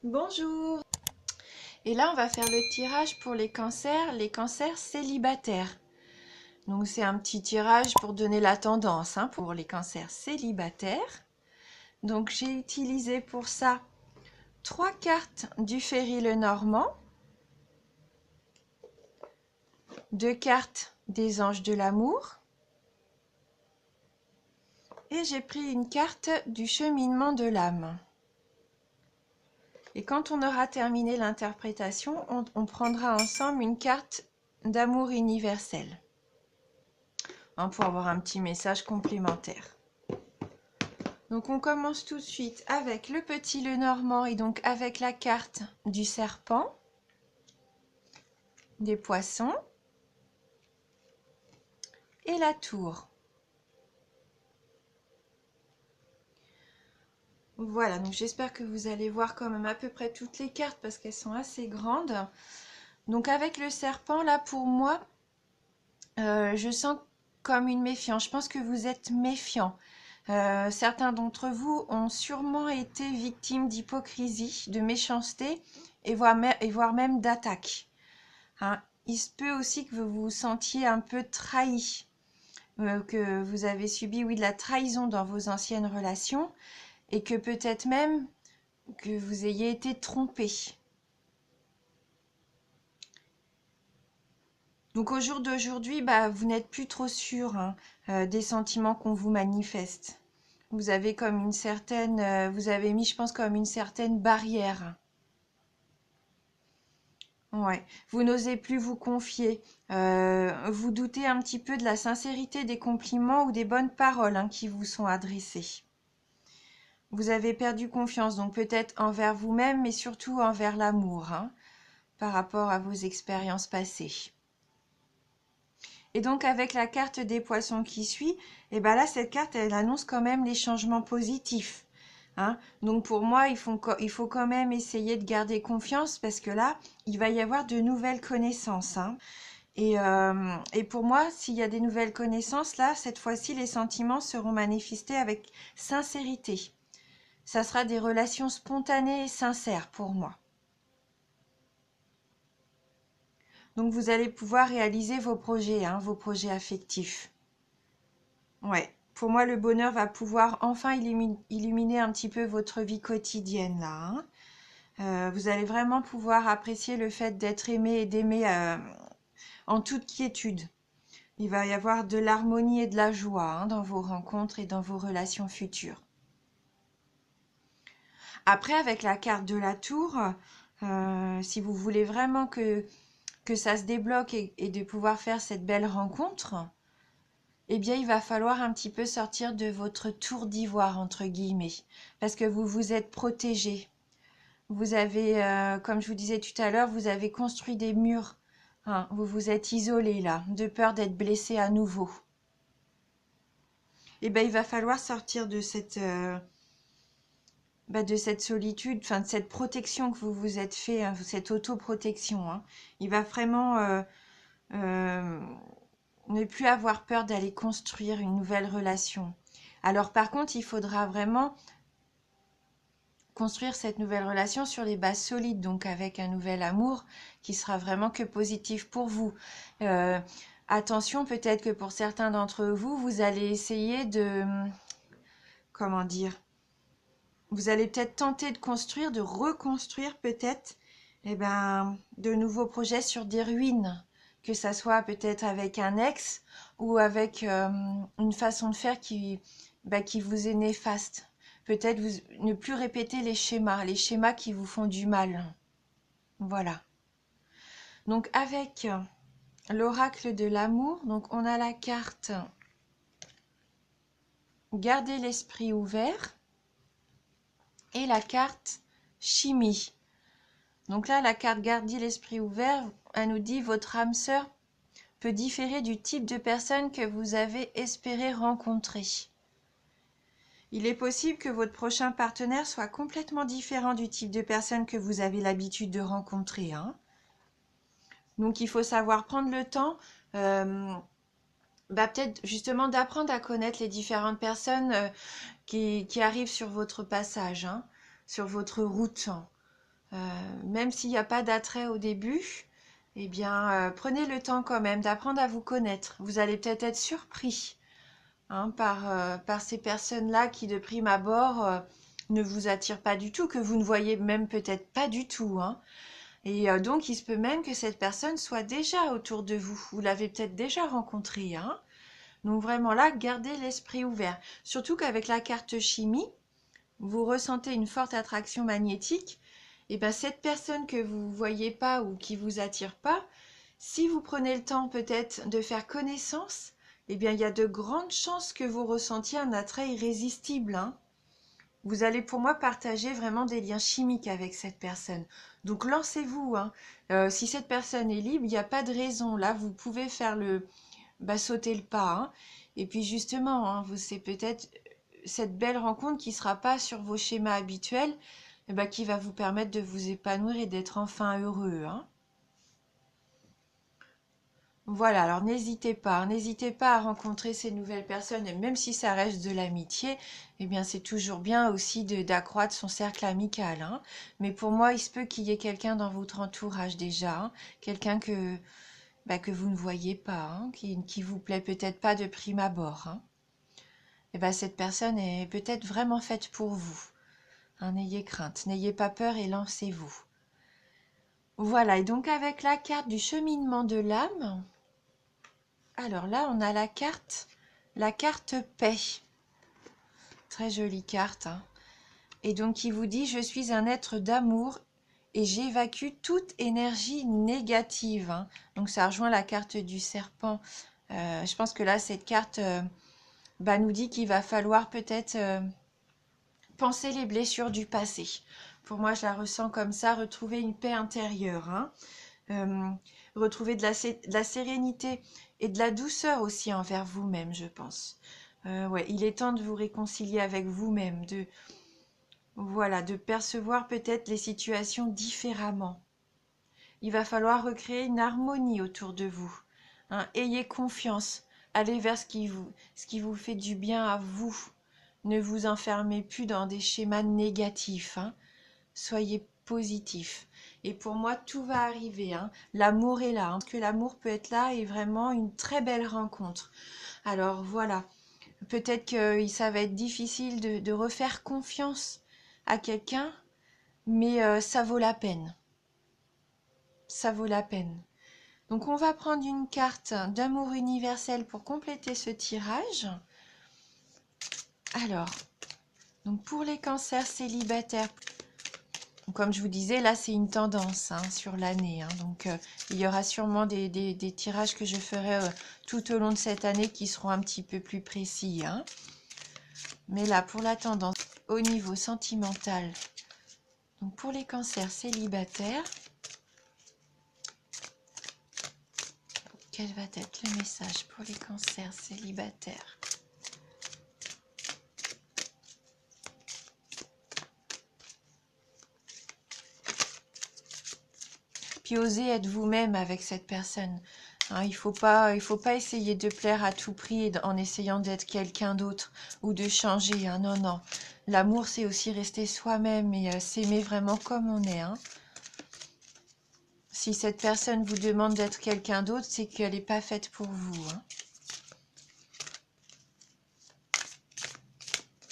Bonjour! Et là, on va faire le tirage pour les cancers célibataires. Donc, c'est un petit tirage pour donner la tendance pour les cancers célibataires. Donc, j'ai utilisé pour ça 3 cartes du Ferry Lenormand, 2 cartes des Anges de l'amour et j'ai pris une carte du Cheminement de l'âme. Et quand on aura terminé l'interprétation, on prendra ensemble une carte d'amour universel, pour avoir un petit message complémentaire. Donc on commence tout de suite avec le petit Lenormand et donc avec la carte du serpent, des poissons et la tour. Voilà, donc j'espère que vous allez voir quand même à peu près toutes les cartes parce qu'elles sont assez grandes. Donc avec le serpent, là pour moi, je sens comme une méfiance. Je pense que vous êtes méfiant. Certains d'entre vous ont sûrement été victimes d'hypocrisie, de méchanceté et voire même d'attaque. Il se peut aussi que vous vous sentiez un peu trahi, que vous avez subi, oui, de la trahison dans vos anciennes relations et que peut-être même que vous ayez été trompé. Donc au jour d'aujourd'hui, vous n'êtes plus trop sûr des sentiments qu'on vous manifeste. Vous avez comme une certaine, vous avez mis, je pense, comme une certaine barrière. Ouais, vous n'osez plus vous confier. Vous doutez un petit peu de la sincérité des compliments ou des bonnes paroles qui vous sont adressées. Vous avez perdu confiance, donc peut-être envers vous-même, mais surtout envers l'amour, par rapport à vos expériences passées. Et donc avec la carte des poissons qui suit, et là cette carte elle annonce quand même les changements positifs. Donc pour moi il faut quand même essayer de garder confiance parce que là il va y avoir de nouvelles connaissances. Et pour moi s'il y a des nouvelles connaissances là, cette fois-ci les sentiments seront manifestés avec sincérité. Ça sera des relations spontanées et sincères pour moi. Donc vous allez pouvoir réaliser vos projets affectifs. Ouais, pour moi, le bonheur va pouvoir enfin illuminer un petit peu votre vie quotidienne là. Vous allez vraiment pouvoir apprécier le fait d'être aimé et d'aimer en toute quiétude. Il va y avoir de l'harmonie et de la joie dans vos rencontres et dans vos relations futures. Après, avec la carte de la tour, si vous voulez vraiment que ça se débloque et de pouvoir faire cette belle rencontre, eh bien, il va falloir un petit peu sortir de votre tour d'ivoire, entre guillemets, parce que vous vous êtes protégé. Vous avez, comme je vous disais tout à l'heure, vous avez construit des murs. Vous vous êtes isolé là, de peur d'être blessé à nouveau. Eh bien, il va falloir sortir de cette solitude, de cette protection que vous vous êtes fait, cette autoprotection. Il va vraiment ne plus avoir peur d'aller construire une nouvelle relation. Alors par contre, il faudra vraiment construire cette nouvelle relation sur les bases solides, donc avec un nouvel amour qui sera vraiment que positif pour vous. Attention, peut-être que pour certains d'entre vous, vous allez essayer de... Comment dire? Vous allez peut-être tenter de construire, de reconstruire peut-être de nouveaux projets sur des ruines, que ça soit peut-être avec un ex ou avec une façon de faire qui vous est néfaste. Peut-être ne plus répéter les schémas qui vous font du mal. Voilà. Donc avec l'oracle de l'amour, donc on a la carte Garder l'esprit ouvert et la carte Chimie. Donc là, la carte Garder l'esprit ouvert, elle nous dit votre âme sœur peut différer du type de personne que vous avez espéré rencontrer. Il est possible que votre prochain partenaire soit complètement différent du type de personne que vous avez l'habitude de rencontrer. Donc il faut savoir prendre le temps, peut-être justement d'apprendre à connaître les différentes personnes qui arrivent sur votre passage, sur votre route. Même s'il n'y a pas d'attrait au début, eh bien, prenez le temps quand même d'apprendre à vous connaître. Vous allez peut-être être surpris hein, par ces personnes-là qui, de prime abord, ne vous attirent pas du tout, que vous ne voyez même peut-être pas du tout. Hein. Et donc, il se peut même que cette personne soit déjà autour de vous. Vous l'avez peut-être déjà rencontrée. Hein. Donc, vraiment là, gardez l'esprit ouvert. Surtout qu'avec la carte chimie, vous ressentez une forte attraction magnétique. Et bien, cette personne que vous ne voyez pas ou qui ne vous attire pas, si vous prenez le temps peut-être de faire connaissance, eh bien, il y a de grandes chances que vous ressentiez un attrait irrésistible. Hein. Vous allez pour moi partager vraiment des liens chimiques avec cette personne. Donc lancez-vous. Hein. Si cette personne est libre, il n'y a pas de raison. Là, vous pouvez faire sauter le pas. Hein. Et puis justement, hein, c'est peut-être cette belle rencontre qui ne sera pas sur vos schémas habituels, qui va vous permettre de vous épanouir et d'être enfin heureux. Hein. Voilà, alors n'hésitez pas à rencontrer ces nouvelles personnes, et même si ça reste de l'amitié, eh bien c'est toujours bien aussi d'accroître son cercle amical. Hein. Mais pour moi, il se peut qu'il y ait quelqu'un dans votre entourage déjà, hein, quelqu'un que vous ne voyez pas, hein, qui vous plaît peut-être pas de prime abord. Hein. Et cette personne est peut-être vraiment faite pour vous. Hein, n'ayez crainte, n'ayez pas peur et lancez-vous. Voilà, et donc avec la carte du cheminement de l'âme, alors là, on a la carte paix. Très jolie carte. Hein. Et donc, il vous dit, je suis un être d'amour et j'évacue toute énergie négative. Hein. Donc, ça rejoint la carte du serpent. Je pense que là, cette carte nous dit qu'il va falloir peut-être penser les blessures du passé. Pour moi, je la ressens comme ça, retrouver une paix intérieure. Hein. Retrouver de la sérénité et de la douceur aussi envers vous-même, je pense. Ouais, il est temps de vous réconcilier avec vous-même, de percevoir peut-être les situations différemment. Il va falloir recréer une harmonie autour de vous. Hein. Ayez confiance, allez vers ce qui vous fait du bien à vous. Ne vous enfermez plus dans des schémas négatifs. Hein. Soyez positif. Et pour moi, tout va arriver. Hein. L'amour est là. Hein. Que l'amour peut être là et vraiment une très belle rencontre. Alors voilà, peut-être que ça va être difficile de refaire confiance à quelqu'un, mais ça vaut la peine. Ça vaut la peine. Donc on va prendre une carte d'amour universel pour compléter ce tirage. Alors, donc pour les cancers célibataires, comme je vous disais, là c'est une tendance hein, sur l'année. Hein, donc il y aura sûrement des tirages que je ferai tout au long de cette année qui seront un petit peu plus précis. Hein. Mais là, pour la tendance au niveau sentimental, donc pour les cancers célibataires, quel va être le message pour les cancers célibataires? Puis osez être vous-même avec cette personne. Hein, il faut pas essayer de plaire à tout prix en essayant d'être quelqu'un d'autre ou de changer. Hein. Non, non. L'amour, c'est aussi rester soi-même et s'aimer vraiment comme on est. Hein. Si cette personne vous demande d'être quelqu'un d'autre, c'est qu'elle n'est pas faite pour vous. Hein.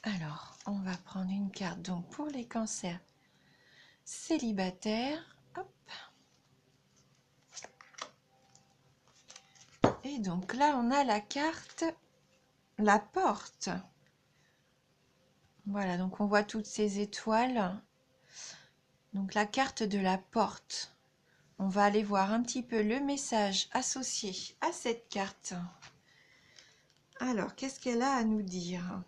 Alors, on va prendre une carte donc pour les cancers célibataires. Hop. Et donc là, on a la carte la porte. Voilà, donc on voit toutes ces étoiles. Donc la carte de la porte. On va aller voir un petit peu le message associé à cette carte. Alors, qu'est-ce qu'elle a à nous dire ?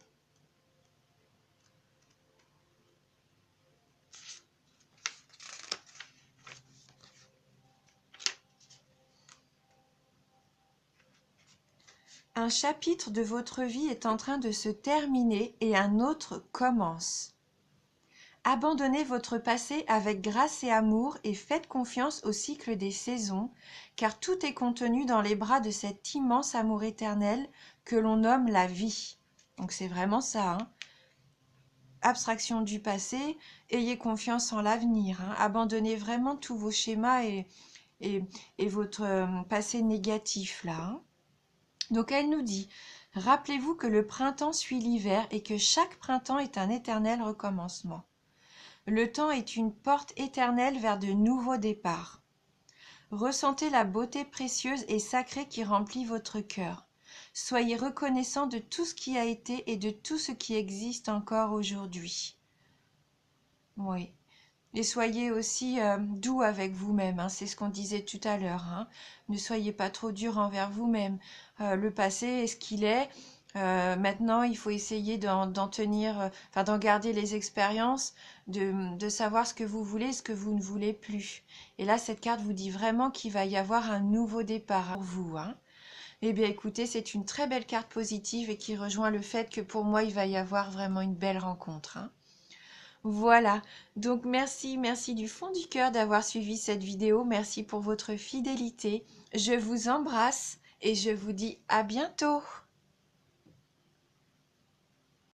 Un chapitre de votre vie est en train de se terminer et un autre commence. Abandonnez votre passé avec grâce et amour et faites confiance au cycle des saisons, car tout est contenu dans les bras de cet immense amour éternel que l'on nomme la vie. Donc c'est vraiment ça. Hein. abstraction du passé, ayez confiance en l'avenir, hein. Abandonnez vraiment tous vos schémas et, et votre passé négatif là, hein. Donc elle nous dit, rappelez-vous que le printemps suit l'hiver et que chaque printemps est un éternel recommencement. Le temps est une porte éternelle vers de nouveaux départs. Ressentez la beauté précieuse et sacrée qui remplit votre cœur. Soyez reconnaissant de tout ce qui a été et de tout ce qui existe encore aujourd'hui. Oui. Et soyez aussi doux avec vous-même, hein, c'est ce qu'on disait tout à l'heure, hein. Ne soyez pas trop dur envers vous-même. Le passé est ce qu'il est. Maintenant, il faut essayer d'en tenir, enfin d'en garder les expériences, de savoir ce que vous voulez et ce que vous ne voulez plus. Et là, cette carte vous dit vraiment qu'il va y avoir un nouveau départ pour vous, hein. Eh bien, écoutez, c'est une très belle carte positive et qui rejoint le fait que pour moi, il va y avoir vraiment une belle rencontre, hein. Voilà, donc merci du fond du cœur d'avoir suivi cette vidéo. Merci pour votre fidélité. Je vous embrasse et je vous dis à bientôt.